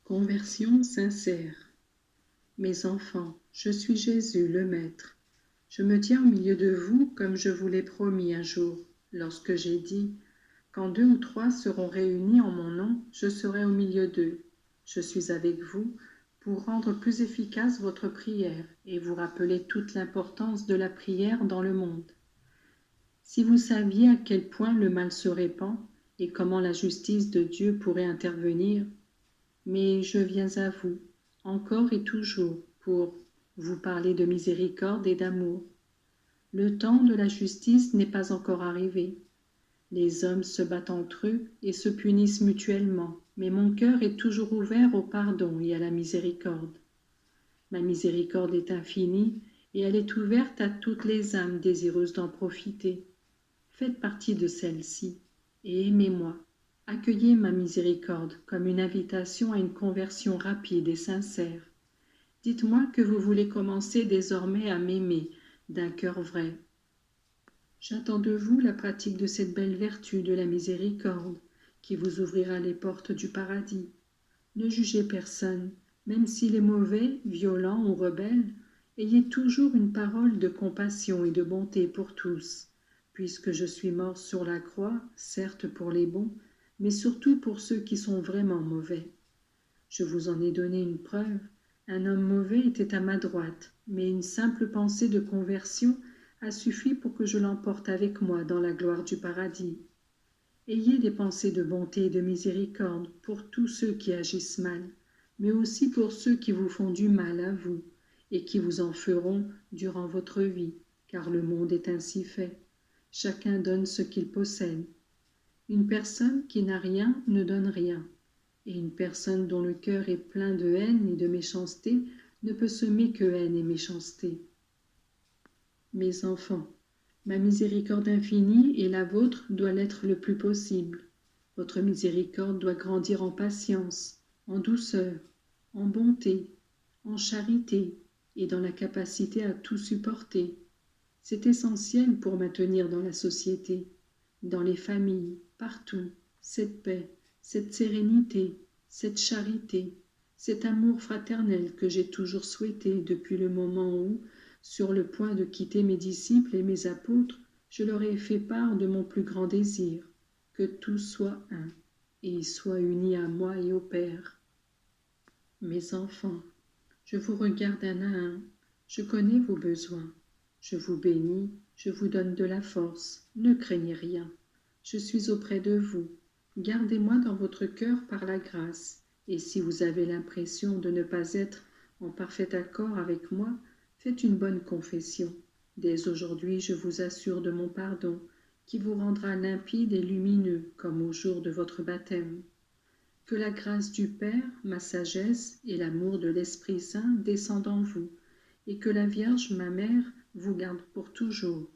Conversion sincère. Mes enfants, je suis Jésus, le Maître. Je me tiens au milieu de vous comme je vous l'ai promis un jour, lorsque j'ai dit, quand 2 ou 3 seront réunis en mon nom, je serai au milieu d'eux. Je suis avec vous pour rendre plus efficace votre prière et vous rappeler toute l'importance de la prière dans le monde. Si vous saviez à quel point le mal se répand et comment la justice de Dieu pourrait intervenir, mais je viens à vous, encore et toujours, pour vous parler de miséricorde et d'amour. Le temps de la justice n'est pas encore arrivé. Les hommes se battent entre eux et se punissent mutuellement, mais mon cœur est toujours ouvert au pardon et à la miséricorde. Ma miséricorde est infinie et elle est ouverte à toutes les âmes désireuses d'en profiter. Faites partie de celle-ci et aimez-moi. Accueillez ma miséricorde comme une invitation à une conversion rapide et sincère. Dites-moi que vous voulez commencer désormais à m'aimer d'un cœur vrai. J'attends de vous la pratique de cette belle vertu de la miséricorde qui vous ouvrira les portes du paradis. Ne jugez personne, même s'il est mauvais, violent ou rebelle, ayez toujours une parole de compassion et de bonté pour tous, puisque je suis mort sur la croix, certes pour les bons, mais surtout pour ceux qui sont vraiment mauvais. Je vous en ai donné une preuve. Un homme mauvais était à ma droite, mais une simple pensée de conversion a suffi pour que je l'emporte avec moi dans la gloire du paradis. Ayez des pensées de bonté et de miséricorde pour tous ceux qui agissent mal, mais aussi pour ceux qui vous font du mal à vous et qui vous en feront durant votre vie, car le monde est ainsi fait. Chacun donne ce qu'il possède. Une personne qui n'a rien ne donne rien, et une personne dont le cœur est plein de haine et de méchanceté ne peut semer que haine et méchanceté. Mes enfants, ma miséricorde infinie et la vôtre doit l'être le plus possible. Votre miséricorde doit grandir en patience, en douceur, en bonté, en charité et dans la capacité à tout supporter. C'est essentiel pour maintenir dans la société, dans les familles, partout, cette paix, cette sérénité, cette charité, cet amour fraternel que j'ai toujours souhaité depuis le moment où, sur le point de quitter mes disciples et mes apôtres, je leur ai fait part de mon plus grand désir, que tous soient un, et soient unis à moi et au Père. Mes enfants, je vous regarde un à un, je connais vos besoins. Je vous bénis, je vous donne de la force, ne craignez rien. Je suis auprès de vous. Gardez-moi dans votre cœur par la grâce, et si vous avez l'impression de ne pas être en parfait accord avec moi, faites une bonne confession. Dès aujourd'hui, je vous assure de mon pardon, qui vous rendra limpide et lumineux comme au jour de votre baptême. Que la grâce du Père, ma sagesse et l'amour de l'Esprit Saint descendent en vous, et que la Vierge, ma mère, vous garde pour toujours.